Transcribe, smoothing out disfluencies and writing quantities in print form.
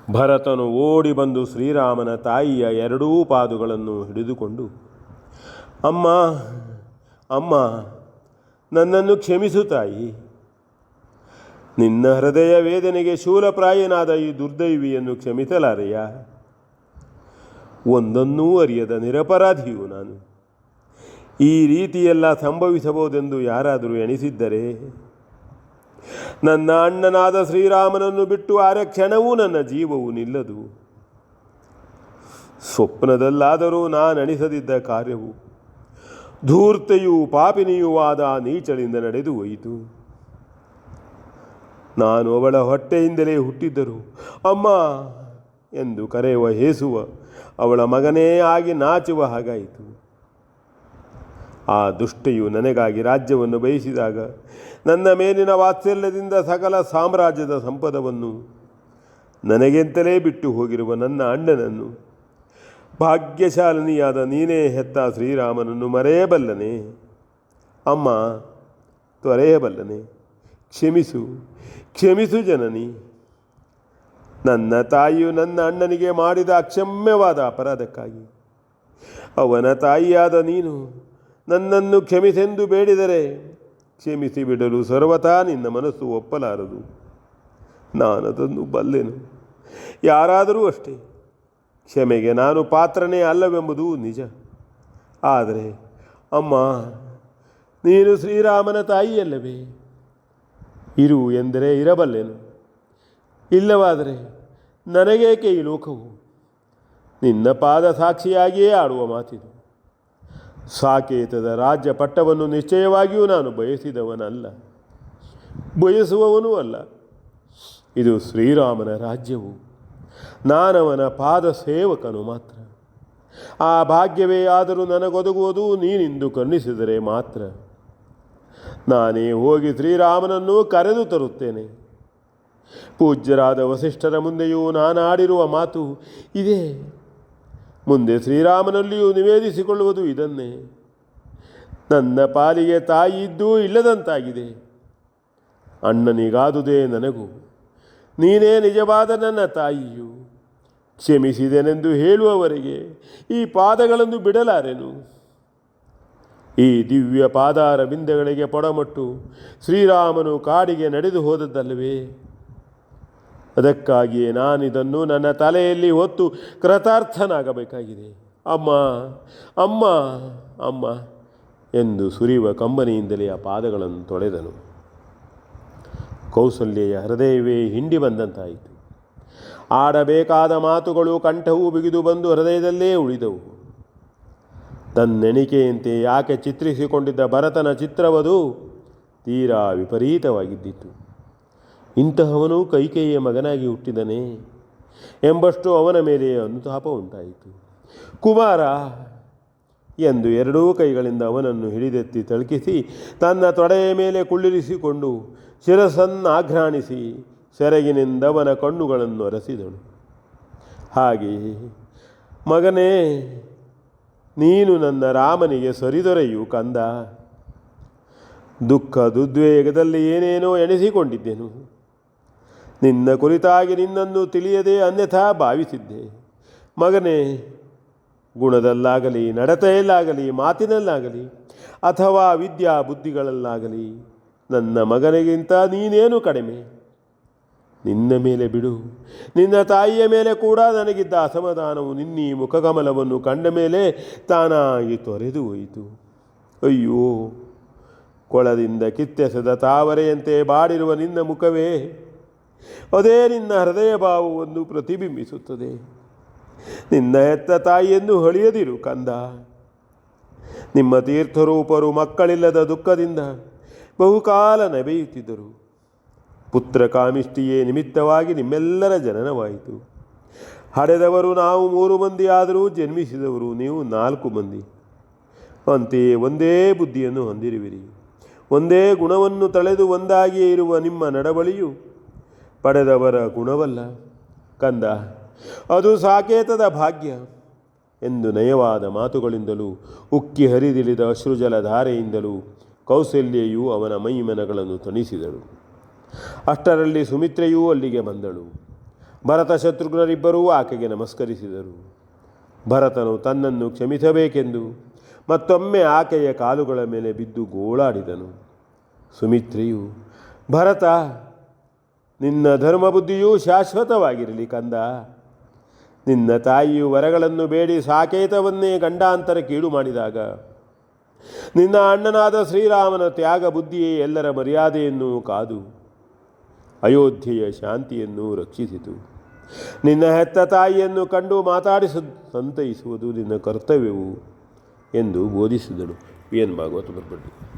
ಭರತನು ಓಡಿ ಬಂದು ಶ್ರೀರಾಮನ ತಾಯಿಯ ಎರಡೂ ಪಾದುಗಳನ್ನು ಹಿಡಿದುಕೊಂಡು, ಅಮ್ಮ ಅಮ್ಮ, ನನ್ನನ್ನು ಕ್ಷಮಿಸು ತಾಯಿ. ನಿನ್ನ ಹೃದಯ ವೇದನೆಗೆ ಶೂಲಪ್ರಾಯನಾದ ಈ ದುರ್ದೈವಿಯನ್ನು ಕ್ಷಮಿಸಲಾರೆಯ? ಒಂದನ್ನೂ ಅರಿಯದ ನಿರಪರಾಧಿಯು ನಾನು. ಈ ರೀತಿಯೆಲ್ಲ ಸಂಭವಿಸಬಹುದೆಂದು ಯಾರಾದರೂ ಎಣಿಸಿದ್ದರೆ? ನನ್ನ ಅಣ್ಣನಾದ ಶ್ರೀರಾಮನನ್ನು ಬಿಟ್ಟು ಕ್ಷಣವೂ ನನ್ನ ಜೀವವು ನಿಲ್ಲದು. ಸ್ವಪ್ನದಲ್ಲಾದರೂ ನಾನೆಣಿಸದಿದ್ದ ಕಾರ್ಯವು ಧೂರ್ತೆಯೂ ಪಾಪಿನಿಯೂ ಆದ ನೀಚಳಿಂದ ನಡೆದು ಹೋಯಿತು. ನಾನು ಅವಳ ಹೊಟ್ಟೆಯಿಂದಲೇ ಹುಟ್ಟಿದ್ದರು ಅಮ್ಮ ಎಂದು ಕರೆಯುವ ಹೇಸುವ ಅವಳ ಮಗನೇ ಆಗಿ ನಾಚುವ ಹಾಗಾಯಿತು. ಆ ದುಷ್ಟೆಯು ನನಗಾಗಿ ರಾಜ್ಯವನ್ನು ಬಯಸಿದಾಗ ನನ್ನ ಮೇಲಿನ ವಾತ್ಸಲ್ಯದಿಂದ ಸಕಲ ಸಾಮ್ರಾಜ್ಯದ ಸಂಪದವನ್ನು ನನಗೆಂತಲೇ ಬಿಟ್ಟು ಹೋಗಿರುವ ನನ್ನ ಅಣ್ಣನನ್ನು ಭಾಗ್ಯಶಾಲಿನಿಯಾದ ನೀನೇ ಹೆತ್ತ ಶ್ರೀರಾಮನನ್ನು ಮರೆಯಬಲ್ಲನೆ? ಅಮ್ಮ, ತೊರೆಯಬಲ್ಲನೆ? ಕ್ಷಮಿಸು, ಕ್ಷಮಿಸು ಜನನಿ. ನನ್ನ ತಾಯಿಯು ನನ್ನ ಅಣ್ಣನಿಗೆ ಮಾಡಿದ ಅಕ್ಷಮ್ಯವಾದ ಅಪರಾಧಕ್ಕಾಗಿ ಅವನ ತಾಯಿಯಾದ ನೀನು ನನ್ನನ್ನು ಕ್ಷಮಿಸೆಂದು ಬೇಡಿದರೆ ಕ್ಷಮಿಸಿ ಬಿಡಲು ಸರ್ವಥಾ ನಿನ್ನ ಮನಸ್ಸು ಒಪ್ಪಲಾರದು. ನಾನದನ್ನು ಬಲ್ಲೆನು. ಯಾರಾದರೂ ಅಷ್ಟೇ. ಕ್ಷಮೆಗೆ ನಾನು ಪಾತ್ರನೇ ಅಲ್ಲವೆಂಬುದು ನಿಜ. ಆದರೆ ಅಮ್ಮ, ನೀನು ಶ್ರೀರಾಮನ ತಾಯಿಯಲ್ಲವೇ? ಇರು ಎಂದರೆ ಇರಬಲ್ಲೆನು. ಇಲ್ಲವಾದರೆ ನನಗೇಕೆ ಈ ಲೋಕವು? ನಿನ್ನ ಪಾದ ಸಾಕ್ಷಿಯಾಗಿಯೇ ಆಡುವ ಮಾತಿದು. ಸಾಕೇತದ ರಾಜ್ಯ ಪಟ್ಟವನ್ನು ನಿಶ್ಚಯವಾಗಿಯೂ ನಾನು ಬಯಸಿದವನಲ್ಲ, ಬಯಸುವವನೂ ಅಲ್ಲ. ಇದು ಶ್ರೀರಾಮನ ರಾಜ್ಯವು. ನಾನವನ ಪಾದ ಸೇವಕನು ಮಾತ್ರ. ಆ ಭಾಗ್ಯವೇ ಆದರೂ ನನಗೊದಗುವುದು ನೀನಿಂದು ಕರುಣಿಸಿದರೆ ಮಾತ್ರ. ನಾನೇ ಹೋಗಿ ಶ್ರೀರಾಮನನ್ನು ಕರೆದು ತರುತ್ತೇನೆ. ಪೂಜ್ಯರಾದ ವಸಿಷ್ಠರ ಮುಂದೆಯೂ ನಾನಾಡಿರುವ ಮಾತು ಇದೇ. ಮುಂದೆ ಶ್ರೀರಾಮನಲ್ಲಿಯೂ ನಿವೇದಿಸಿಕೊಳ್ಳುವುದು ಇದನ್ನೇ. ನನ್ನ ಪಾಲಿಗೆ ತಾಯಿ ಇದ್ದೂ ಇಲ್ಲದಂತಾಗಿದೆ. ಅಣ್ಣನಿಗಾದುದೇ ನನಗೂ. ನೀನೇ ನಿಜವಾದ ನನ್ನ ತಾಯಿಯು. ಕ್ಷಮಿಸಿದೆನೆಂದು ಹೇಳುವವರೆಗೆ ಈ ಪಾದಗಳನ್ನು ಬಿಡಲಾರೆನು. ಈ ದಿವ್ಯ ಪಾದಾರ ಬಿಂದಗಳಿಗೆ ಪೊಡಮಟ್ಟು ಶ್ರೀರಾಮನು ಕಾಡಿಗೆ ನಡೆದು ಹೋದದ್ದಲ್ಲವೇ? ಅದಕ್ಕಾಗಿಯೇ ನಾನಿದನ್ನು ನನ್ನ ತಲೆಯಲ್ಲಿ ಹೊತ್ತು ಕೃತಾರ್ಥನಾಗಬೇಕಾಗಿದೆ. ಅಮ್ಮ ಅಮ್ಮ ಅಮ್ಮ ಎಂದು ಸುರಿಯುವ ಕಂಬನಿಯಿಂದಲೇ ಆ ಪಾದಗಳನ್ನು ತೊಳೆದನು. ಕೌಸಲ್ಯೆಯ ಹೃದಯವೇ ಹಿಂಡಿ ಬಂದಂತಾಯಿತು. ಆಡಬೇಕಾದ ಮಾತುಗಳು ಕಂಠವು ಬಿಗಿದು ಬಂದು ಹೃದಯದಲ್ಲೇ ಉಳಿದವು. ತನ್ನೆಣಿಕೆಯಂತೆ ಯಾಕೆ ಚಿತ್ರಿಸಿಕೊಂಡಿದ್ದ ಭರತನ ಚಿತ್ರವದು ತೀರಾ ವಿಪರೀತವಾಗಿದ್ದಿತು. ಇಂತಹವನು ಕೈಕೇಯಿಯ ಮಗನಾಗಿ ಹುಟ್ಟಿದನೇ ಎಂಬಷ್ಟು ಅವನ ಮೇಲೆ ಅನುತಾಪ ಉಂಟಾಯಿತು. ಕುಮಾರ ಎಂದು ಎರಡೂ ಕೈಗಳಿಂದ ಅವನನ್ನು ಹಿಡಿದೆತ್ತಿ ತಳುಕಿಸಿ ತನ್ನ ತೊಡೆಯ ಮೇಲೆ ಕುಳ್ಳಿರಿಸಿಕೊಂಡು ಶಿರಸನ್ನಾಘ್ರಾಣಿಸಿ ಸೆರಗಿನಿಂದವನ ಕಣ್ಣುಗಳನ್ನು ಒರೆಸಿದಳು. ಹಾಗೆಯೇ ಮಗನೇ, ನೀನು ನನ್ನ ರಾಮನಿಗೆ ಸರಿದೊರೆಯು ಕಂದ. ದುಃಖ ದುದ್ವೇಗದಲ್ಲಿ ಏನೇನೋ ಎಣಿಸಿಕೊಂಡಿದ್ದೆನು. ನಿನ್ನ ಕುರಿತಾಗಿ ನಿನ್ನನ್ನು ತಿಳಿಯದೆ ಅನ್ಯಥಾ ಭಾವಿಸಿದ್ದೆ. ಮಗನೇ, ಗುಣದಲ್ಲಾಗಲಿ, ನಡತೆಯಲ್ಲಾಗಲಿ, ಮಾತಿನಲ್ಲಾಗಲಿ ಅಥವಾ ವಿದ್ಯಾ ಬುದ್ಧಿಗಳಲ್ಲಾಗಲಿ ನನ್ನ ಮಗನಿಗಿಂತ ನೀನೇನು ಕಡಿಮೆ. ನಿನ್ನ ಮೇಲೆ ಬಿಡು, ನಿನ್ನ ತಾಯಿಯ ಮೇಲೆ ಕೂಡ ನನಗಿದ್ದ ಅಸಮಾಧಾನವು ನಿನ್ನೀ ಮುಖಕಮಲವನ್ನು ಕಂಡ ಮೇಲೆ ತಾನಾಗಿ ತೊರೆದು ಹೋಯಿತು. ಅಯ್ಯೋ, ಕೊಳದಿಂದ ಕಿತ್ತೆಸೆದ ತಾವರೆಯಂತೆ ಬಾಡಿರುವ ನಿನ್ನ ಮುಖವೇ ಅದೇ ನಿನ್ನ ಹೃದಯ ಭಾವವನ್ನು ಪ್ರತಿಬಿಂಬಿಸುತ್ತದೆ. ನಿನ್ನ ಹೆತ್ತ ತಾಯಿಯನ್ನು ಹೊಳೆಯದಿರು ಕಂದ. ನಿಮ್ಮ ತೀರ್ಥರೂಪರು ಮಕ್ಕಳಿಲ್ಲದ ದುಃಖದಿಂದ ಬಹುಕಾಲ ನವೆಯುತ್ತಿದ್ದರು. ಪುತ್ರ ಕಾಮಿಷ್ಟಿಯೇ ನಿಮಿತ್ತವಾಗಿ ನಿಮ್ಮೆಲ್ಲರ ಜನನವಾಯಿತು. ಹಡೆದವರು ನಾವು 3 ಮಂದಿ ಆದರೂ ಜನ್ಮಿಸಿದವರು ನೀವು 4 ಮಂದಿ. ಅಂತೆಯೇ ಒಂದೇ ಬುದ್ಧಿಯನ್ನು ಹೊಂದಿರುವಿರಿ. ಒಂದೇ ಗುಣವನ್ನು ತಳೆದು ಒಂದಾಗಿಯೇ ಇರುವ ನಿಮ್ಮ ನಡವಳಿಯು ಪಡೆದವರ ಗುಣವಲ್ಲ ಕಂದ, ಅದು ಸಾಕೇತದ ಭಾಗ್ಯ ಎಂದು ನಯವಾದ ಮಾತುಗಳಿಂದಲೂ ಉಕ್ಕಿ ಹರಿದಿಳಿದ ಅಶ್ರುಜಲ ಧಾರೆಯಿಂದಲೂ ಕೌಸಲ್ಯೆಯು ಅವನ ಮೈಮನಗಳನ್ನು ತಣಿಸಿದಳು. ಅಷ್ಟರಲ್ಲಿ ಸುಮಿತ್ರೆಯೂ ಅಲ್ಲಿಗೆ ಬಂದಳು. ಭರತ ಶತ್ರುಘ್ನರಿಬ್ಬರೂ ಆಕೆಗೆ ನಮಸ್ಕರಿಸಿದರು. ಭರತನು ತನ್ನನ್ನು ಕ್ಷಮಿಸಬೇಕೆಂದು ಮತ್ತೊಮ್ಮೆ ಆಕೆಯ ಕಾಲುಗಳ ಮೇಲೆ ಬಿದ್ದು ಗೋಳಾಡಿದನು. ಸುಮಿತ್ರೆಯು, ಭರತ, ನಿನ್ನ ಧರ್ಮಬುದ್ಧಿಯೂ ಶಾಶ್ವತವಾಗಿರಲಿ ಕಂದ. ನಿನ್ನ ತಾಯಿಯು ವರಗಳನ್ನು ಬೇಡಿ ಸಾಕೇತವನ್ನೇ ಗಂಡಾಂತರಕ್ಕೀಡು ಮಾಡಿದಾಗ ನಿನ್ನ ಅಣ್ಣನಾದ ಶ್ರೀರಾಮನ ತ್ಯಾಗ ಬುದ್ಧಿಯೇ ಎಲ್ಲರ ಮರ್ಯಾದೆಯನ್ನು ಕಾದು ಅಯೋಧ್ಯೆಯ ಶಾಂತಿಯನ್ನು ರಕ್ಷಿಸಿತು. ನಿನ್ನ ಹೆತ್ತ ತಾಯಿಯನ್ನು ಕಂಡು ಸಂತೈಸುವುದು ನಿನ್ನ ಕರ್ತವ್ಯವು ಎಂದು ಬೋಧಿಸಿದಳು. ಏನು ಭಾಗವತ ಬರ್ಬಡ್ಡಿ.